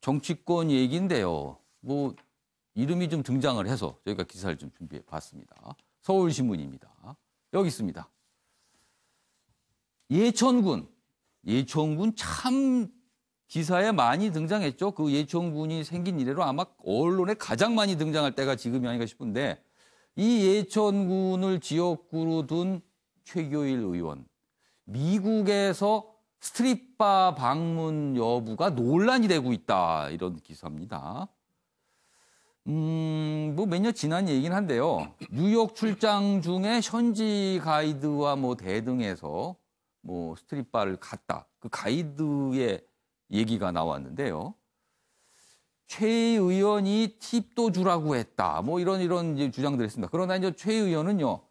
정치권 얘기인데요. 뭐 이름이 좀 등장을 해서 저희가 기사를 좀 준비해 봤습니다. 서울신문입니다. 여기 있습니다. 예천군 참 기사에 많이 등장했죠. 그 예천군이 생긴 이래로 아마 언론에 가장 많이 등장할 때가 지금이 아닌가 싶은데 이 예천군을 지역구로 둔 최교일 의원. 미국에서 스트릿바 방문 여부가 논란이 되고 있다. 이런 기사입니다. 뭐 몇 년 지난 얘기긴 한데요. 뉴욕 출장 중에 현지 가이드와 뭐 대등해서 뭐 스트릿바를 갔다. 그 가이드의 얘기가 나왔는데요. 최 의원이 팁도 주라고 했다. 뭐 이런 이제 주장들을 했습니다. 그러나 이제 최 의원은요.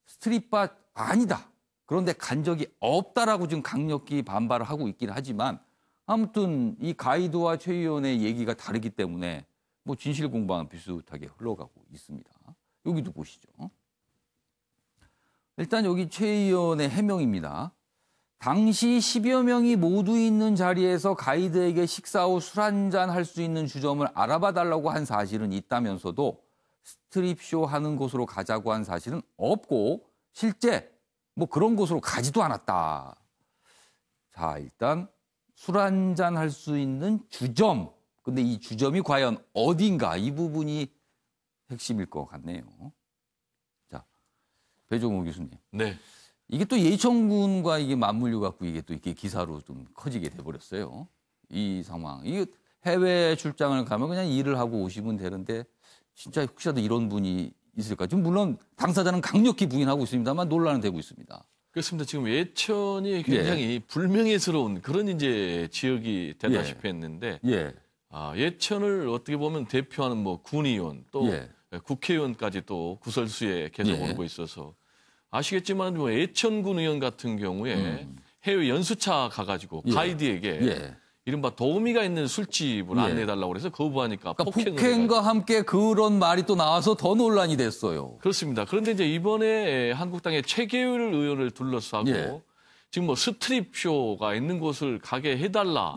스트릿바 아니다. 그런데 간 적이 없다라고 지금 강력히 반발을 하고 있긴 하지만 아무튼 이 가이드와 최 의원의 얘기가 다르기 때문에 뭐 진실 공방은 비슷하게 흘러가고 있습니다. 여기도 보시죠. 일단 여기 최 의원의 해명입니다. 당시 10여 명이 모두 있는 자리에서 가이드에게 식사 후 술 한잔 할 수 있는 주점을 알아봐 달라고 한 사실은 있다면서도 스트립쇼 하는 곳으로 가자고 한 사실은 없고 실제 뭐 그런 곳으로 가지도 않았다. 자, 일단 술 한잔 할 수 있는 주점. 근데 이 주점이 과연 어딘가 이 부분이 핵심일 것 같네요. 자, 배종우 교수님. 네. 이게 또 예천군과 이게 맞물려 갖고 이게 또 이렇게 기사로 좀 커지게 돼버렸어요. 이 상황. 이게 해외 출장을 가면 그냥 일을 하고 오시면 되는데 진짜 혹시라도 이런 분이 있을까? 지금 물론 당사자는 강력히 부인하고 있습니다만 논란은 되고 있습니다. 그렇습니다. 지금 예천이 굉장히 불명예스러운 그런 이제 지역이 되다시피 했는데 예천을 어떻게 보면 대표하는 뭐 군의원 또 국회의원까지 또 구설수에 계속 오고 있어서 아시겠지만 뭐 예천군 의원 같은 경우에 해외 연수차 가가지고 가이드에게 이른바 도우미가 있는 술집을 안내해달라고 해서 거부하니까 그러니까 폭행과 함께 그런 말이 또 나와서 더 논란이 됐어요. 그렇습니다. 그런데 이제 이번에 한국당의 최계율 의원을 둘러싸고 지금 뭐 스트립쇼가 있는 곳을 가게 해달라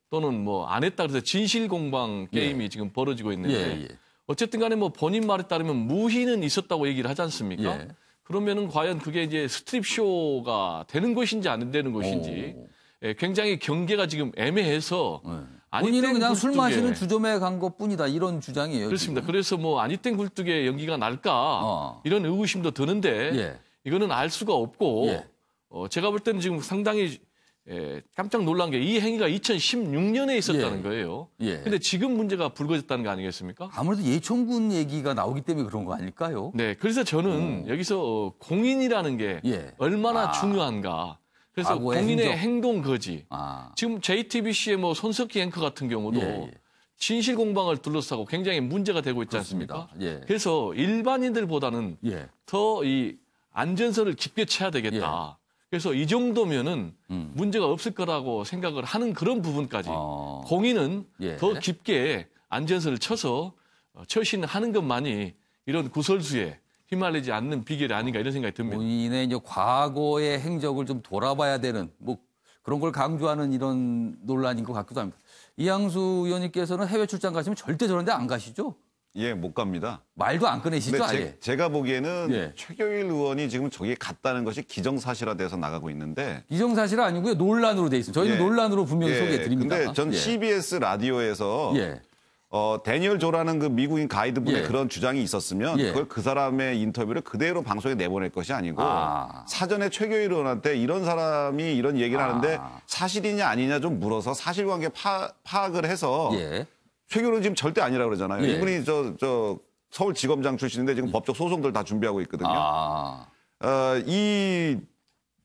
또는 뭐 안 했다 그래서 진실공방 게임이 지금 벌어지고 있는데 어쨌든 간에 뭐 본인 말에 따르면 무희는 있었다고 얘기를 하지 않습니까? 그러면은 과연 그게 이제 스트립쇼가 되는 것인지 안 되는 것인지 굉장히 경계가 지금 애매해서 본인은 그냥 술 마시는 주점에 간 것뿐이다 이런 주장이에요. 그렇습니다. 지금. 그래서 뭐 아니땡 굴뚝에 연기가 날까 이런 의구심도 드는데 이거는 알 수가 없고 제가 볼 때는 지금 상당히 깜짝 놀란 게 이 행위가 2016년에 있었다는 거예요. 근데 지금 문제가 불거졌다는 거 아니겠습니까? 아무래도 예천군 얘기가 나오기 때문에 그런 거 아닐까요? 네, 그래서 저는 여기서 공인이라는 게 얼마나 중요한가. 그래서 공인의 행동 거지. 지금 JTBC의 뭐 손석희 앵커 같은 경우도 진실 공방을 둘러싸고 굉장히 문제가 되고 있지 않습니까? 그래서 일반인들보다는 더 이 안전선을 깊게 쳐야 되겠다. 그래서 이 정도면은 문제가 없을 거라고 생각을 하는 그런 부분까지 공인은 더 깊게 안전선을 쳐서 처신하는 것만이 이런 구설수에 휘말리지 않는 비결이 아닌가 이런 생각이 듭니다. 본인의 이제 과거의 행적을 좀 돌아봐야 되는 뭐 그런 걸 강조하는 이런 논란인 것 같기도 합니다. 이양수 의원님께서는 해외 출장 가시면 절대 저런 데 안 가시죠? 예, 못 갑니다. 말도 안 꺼내시죠, 아예? 제가 보기에는 최교일 의원이 지금 저기에 갔다는 것이 기정사실화돼서 나가고 있는데 기정사실은 아니고요. 논란으로 돼 있습니다. 저희는 논란으로 분명히 소개해 드립니다. 근데 전 CBS 라디오에서 데니얼 조라는 그 미국인 가이드분의 그런 주장이 있었으면 그걸 그 사람의 인터뷰를 그대로 방송에 내보낼 것이 아니고 사전에 최교일 의원한테 이런 사람이 이런 얘기를 하는데 사실이냐 아니냐 좀 물어서 사실관계 파악을 해서 최교일 의원 지금 절대 아니라고 그러잖아요. 이분이 저 서울지검장 출신인데 지금 법적 소송들 다 준비하고 있거든요.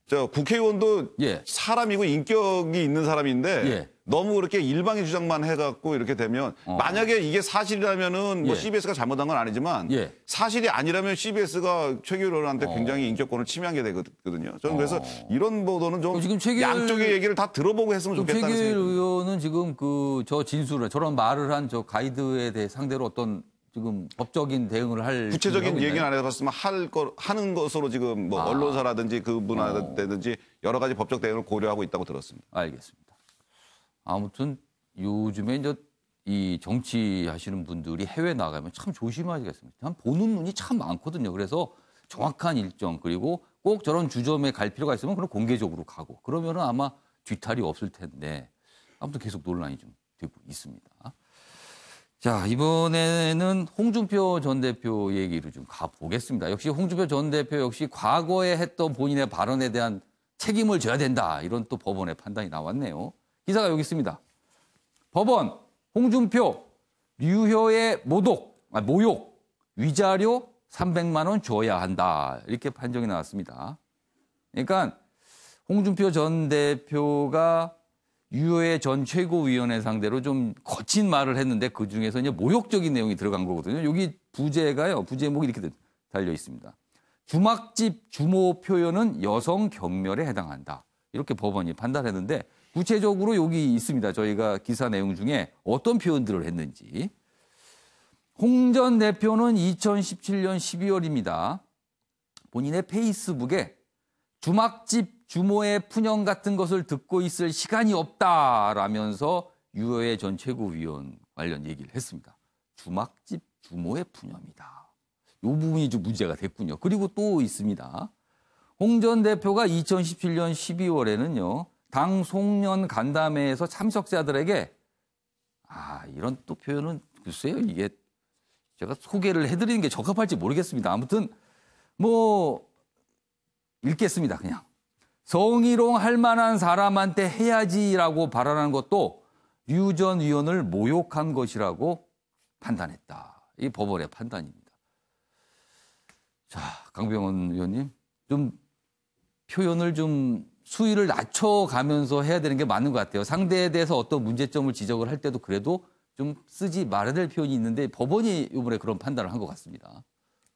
저 국회의원도 사람이고 인격이 있는 사람인데 너무 그렇게 일방의 주장만 해갖고 이렇게 되면 만약에 이게 사실이라면은 뭐 CBS가 잘못한 건 아니지만 사실이 아니라면 CBS가 최규일 의원한테 굉장히 인격권을 침해한 게 되거든요. 저는 그래서 이런 보도는 좀 양쪽의 얘기를 다 들어보고 했으면 좋겠다는 생각이 최규일 의원은 지금 그 저 진술을 저런 말을 한 저 가이드에 대해 상대로 어떤 지금 법적인 대응을 할 구체적인 얘기는 안 해봤으면 하는 것으로 지금 뭐 언론사라든지 그분한테든지 여러 가지 법적 대응을 고려하고 있다고 들었습니다. 알겠습니다. 아무튼 요즘에 이제 이 정치하시는 분들이 해외 나가면 참 조심하시겠습니다. 참 보는 눈이 참 많거든요. 그래서 정확한 일정 그리고 꼭 저런 주점에 갈 필요가 있으면 그럼 공개적으로 가고 그러면은 아마 뒤탈이 없을 텐데 아무튼 계속 논란이 좀 되고 있습니다. 자, 이번에는 홍준표 전 대표 얘기를 좀 가보겠습니다. 역시 홍준표 전 대표 역시 과거에 했던 본인의 발언에 대한 책임을 져야 된다. 이런 또 법원의 판단이 나왔네요. 기사가 여기 있습니다. 법원, 홍준표, 류효의 모욕, 위자료 300만 원 줘야 한다. 이렇게 판정이 나왔습니다. 그러니까 홍준표 전 대표가 유효의 전 최고위원회 상대로 좀 거친 말을 했는데 그중에서 이제 모욕적인 내용이 들어간 거거든요. 여기 부제가요. 부제목이 이렇게 달려 있습니다. 주막집 주모 표현은 여성 경멸에 해당한다. 이렇게 법원이 판단했는데 구체적으로 여기 있습니다. 저희가 기사 내용 중에 어떤 표현들을 했는지. 홍 전 대표는 2017년 12월입니다. 본인의 페이스북에 주막집 주모의 푸념 같은 것을 듣고 있을 시간이 없다라면서 유효의 전 최고위원 관련 얘기를 했습니다. 주막집 주모의 푸념이다. 이 부분이 좀 문제가 됐군요. 그리고 또 있습니다. 홍 전 대표가 2017년 12월에는요. 당 송년 간담회에서 참석자들에게 이런 또 표현은 글쎄요. 이게 제가 소개를 해드리는 게 적합할지 모르겠습니다. 아무튼 뭐 읽겠습니다. 그냥. 성희롱 할 만한 사람한테 해야지라고 발언한 것도 류 전 의원을 모욕한 것이라고 판단했다. 이 법원의 판단입니다. 자, 강병원 의원님, 좀 표현을 좀 수위를 낮춰가면서 해야 되는 게 맞는 것 같아요. 상대에 대해서 어떤 문제점을 지적을 할 때도 그래도 좀 쓰지 말아야 될 표현이 있는데 법원이 이번에 그런 판단을 한 것 같습니다.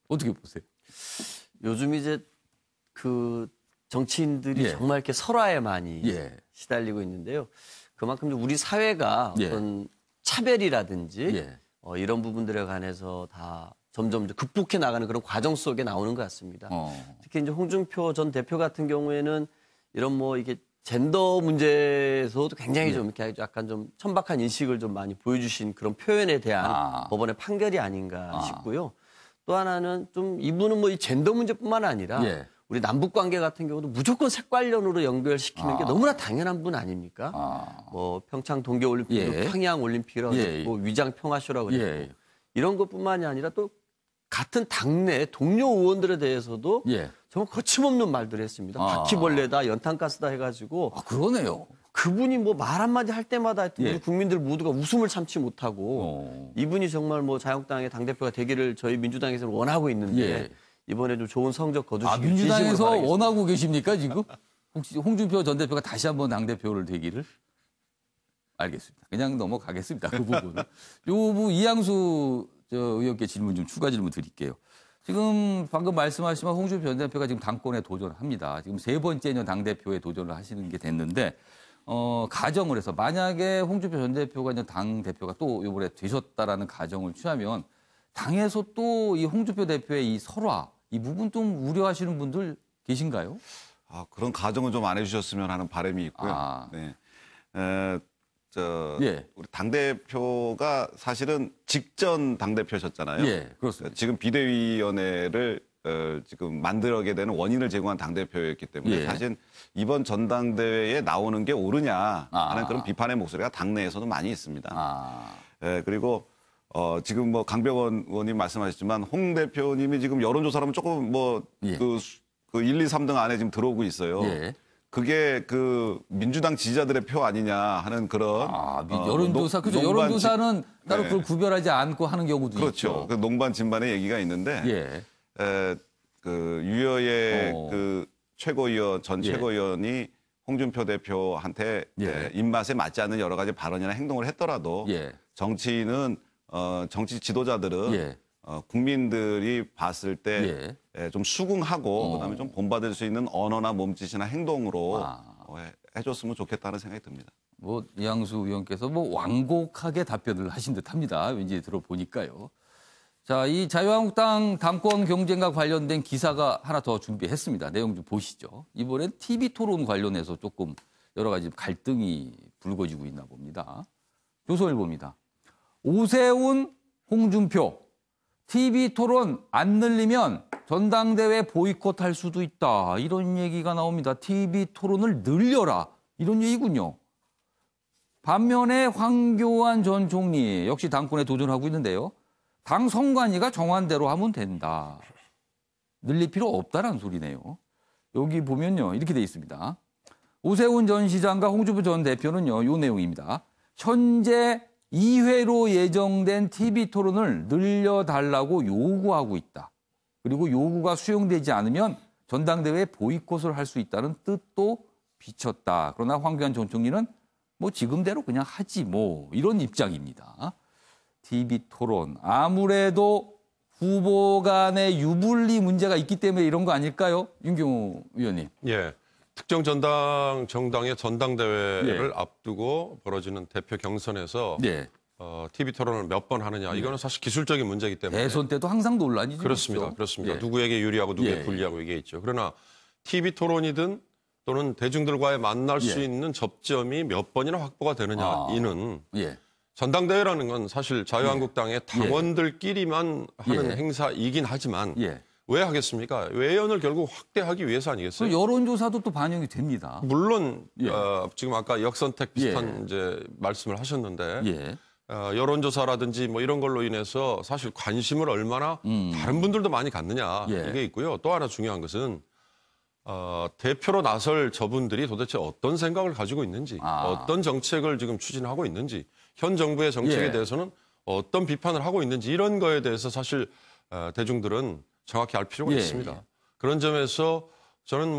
어떻게 보세요? 요즘 이제 그 정치인들이 정말 이렇게 설화에 많이 시달리고 있는데요. 그만큼 우리 사회가 어떤 차별이라든지 이런 부분들에 관해서 다 점점 극복해 나가는 그런 과정 속에 나오는 것 같습니다. 특히 이제 홍준표 전 대표 같은 경우에는 이런 뭐 이게 젠더 문제에서도 굉장히 좀 이렇게 약간 좀 천박한 인식을 좀 많이 보여주신 그런 표현에 대한 법원의 판결이 아닌가 싶고요. 또 하나는 좀 이분은 뭐 이 젠더 문제뿐만 아니라 우리 남북 관계 같은 경우도 무조건 색관련으로 연결시키는 게 너무나 당연한 분 아닙니까? 뭐 평창 동계올림픽, 평양 올림픽이라고 그랬고 위장 평화쇼라고 그랬고 이런 것뿐만이 아니라 또 같은 당내 동료 의원들에 대해서도 정말 거침없는 말들을 했습니다. 바퀴벌레다, 연탄가스다 해가지고. 그러네요. 그분이 뭐 말 한마디 할 때마다 우리 국민들 모두가 웃음을 참지 못하고 이분이 정말 뭐 자유한국당의 당대표가 되기를 저희 민주당에서는 원하고 있는데 이번에 좀 좋은 성적 거두시길 민주당에서 원하고 계십니까 지금? 혹시 홍준표 전 대표가 다시 한번 당대표를 되기를? 알겠습니다. 그냥 넘어가겠습니다. 그 부분은. 이양수 의원께 질문 좀 추가 질문 드릴게요. 지금 방금 말씀하신 홍준표 전 대표가 지금 당권에 도전합니다. 지금 3번째 당대표에 도전을 하시는 게 됐는데 가정을 해서 만약에 홍준표 전 대표가 이제 당대표가 또 이번에 되셨다라는 가정을 취하면 당에서 또 이 홍준표 대표의 이 설화 이 부분 좀 우려하시는 분들 계신가요? 그런 가정은 좀 안 해주셨으면 하는 바람이 있고요. 우리 당대표가 사실은 직전 당대표셨잖아요. 그렇습니다. 지금 비대위원회를 지금 만들게 되는 원인을 제공한 당대표였기 때문에 사실 이번 전당대회에 나오는 게 옳으냐 하는 그런 비판의 목소리가 당내에서도 많이 있습니다. 그리고 지금 뭐 강병원 의원님 말씀하셨지만 홍 대표님이 지금 여론조사라면 조금 뭐 그 1, 2, 3등 안에 지금 들어오고 있어요. 그게 그 민주당 지지자들의 표 아니냐 하는 그런 여론조사 그죠? 여론조사는 따로 그걸 구별하지 않고 하는 경우도 그렇죠. 있죠. 그 농반 진반의 얘기가 있는데 그 유여의 그 최고위원 전 최고위원이 홍준표 대표한테 입맛에 맞지 않는 여러 가지 발언이나 행동을 했더라도 정치인은 정치 지도자들은 국민들이 봤을 때 좀 수긍하고 그다음에 좀 본받을 수 있는 언어나 몸짓이나 행동으로 해줬으면 좋겠다는 생각이 듭니다. 뭐 이양수 의원께서 뭐 완곡하게 답변을 하신 듯합니다. 왠지 들어보니까요. 자, 이 자유한국당 당권 경쟁과 관련된 기사가 하나 더 준비했습니다. 내용 좀 보시죠. 이번엔 TV 토론 관련해서 조금 여러 가지 갈등이 불거지고 있나 봅니다. 조선일보입니다. 오세훈, 홍준표, TV 토론 안 늘리면 전당대회 보이콧할 수도 있다. 이런 얘기가 나옵니다. TV 토론을 늘려라. 이런 얘기군요. 반면에 황교안 전 총리 역시 당권에 도전하고 있는데요. 당 선관위가 정한 대로 하면 된다. 늘릴 필요 없다라는 소리네요. 여기 보면요. 이렇게 돼 있습니다. 오세훈 전 시장과 홍준표 전 대표는요. 이 내용입니다. 현재 2회로 예정된 TV 토론을 늘려달라고 요구하고 있다. 그리고 요구가 수용되지 않으면 전당대회 보이콧을 할 수 있다는 뜻도 비쳤다. 그러나 황교안 전 총리는 뭐 지금대로 그냥 하지 뭐 이런 입장입니다. TV 토론 아무래도 후보 간의 유불리 문제가 있기 때문에 이런 거 아닐까요? 윤경호 의원님. 예. 특정 정당의 전당대회를 앞두고 벌어지는 대표 경선에서 TV 토론을 몇 번 하느냐. 이거는 사실 기술적인 문제이기 때문에. 대선 때도 항상 논란이죠. 그렇습니다. 그렇습니다. 누구에게 유리하고 누구에게 불리하고 이게 있죠. 그러나 TV 토론이든 또는 대중들과의 만날 수 있는 접점이 몇 번이나 확보가 되느냐. 이는 전당대회라는 건 사실 자유한국당의 당원들끼리만 하는 행사이긴 하지만 왜 하겠습니까? 외연을 결국 확대하기 위해서 아니겠어요? 여론조사도 또 반영이 됩니다. 물론 지금 아까 역선택 비슷한 이제 말씀을 하셨는데 여론조사라든지 뭐 이런 걸로 인해서 사실 관심을 얼마나 다른 분들도 많이 갖느냐 이게 있고요. 또 하나 중요한 것은 대표로 나설 저분들이 도대체 어떤 생각을 가지고 있는지 어떤 정책을 지금 추진하고 있는지 현 정부의 정책에 대해서는 어떤 비판을 하고 있는지 이런 거에 대해서 사실 대중들은 정확히 알 필요가 있습니다. 그런 점에서 저는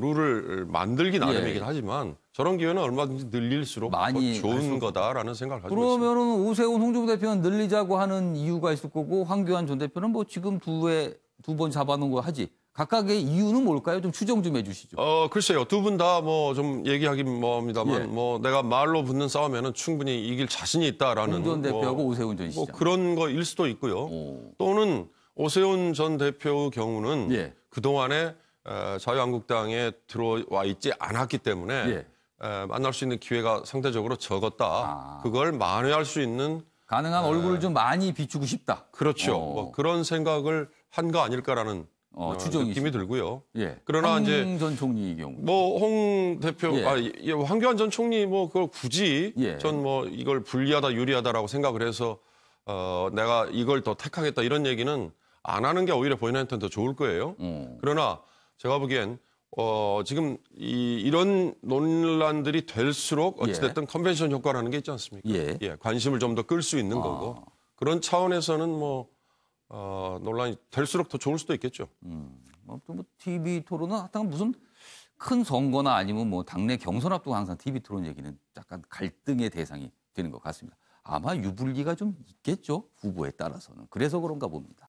룰을 만들기 나름이긴 하지만 저런 기회는 얼마든지 늘릴수록 더 좋은 거다라는 생각을 가지고 있습니다. 그러면은 오세훈, 홍준표 대표는 늘리자고 하는 이유가 있을 거고 황교안 전 대표는 뭐 지금 두 번 잡아놓은 거 하지. 각각의 이유는 뭘까요? 좀 추정 좀 해주시죠. 글쎄요. 두 분 다 뭐 좀 얘기하긴 뭐합니다만 뭐 내가 말로 붙는 싸움에는 충분히 이길 자신이 있다라는. 홍 전 대표하고 오세훈 전 시장. 뭐 그런 거일 수도 있고요. 또는 오세훈 전 대표의 경우는 그동안에 자유한국당에 들어와 있지 않았기 때문에 만날 수 있는 기회가 상대적으로 적었다. 그걸 만회할 수 있는 가능한 얼굴을 좀 많이 비추고 싶다. 그렇죠. 뭐 그런 생각을 한 거 아닐까라는 느낌이 들고요. 그러나 이제 황 전 총리 경우 뭐 홍 대표, 황교안 전 총리 뭐 그걸 굳이 전 뭐 이걸 불리하다 유리하다라고 생각을 해서 내가 이걸 더 택하겠다 이런 얘기는 안 하는 게 오히려 본인한테는 더 좋을 거예요. 그러나 제가 보기엔 지금 이런 논란들이 될수록 어찌됐든 컨벤션 효과라는 게 있지 않습니까? 관심을 좀 더 끌 수 있는 거고 그런 차원에서는 뭐 논란이 될수록 더 좋을 수도 있겠죠. 뭐 TV 토론은 하여튼 무슨 큰 선거나 아니면 뭐 당내 경선 앞두고 항상 TV 토론 얘기는 약간 갈등의 대상이 되는 것 같습니다. 아마 유불기가 좀 있겠죠. 후보에 따라서는. 그래서 그런가 봅니다.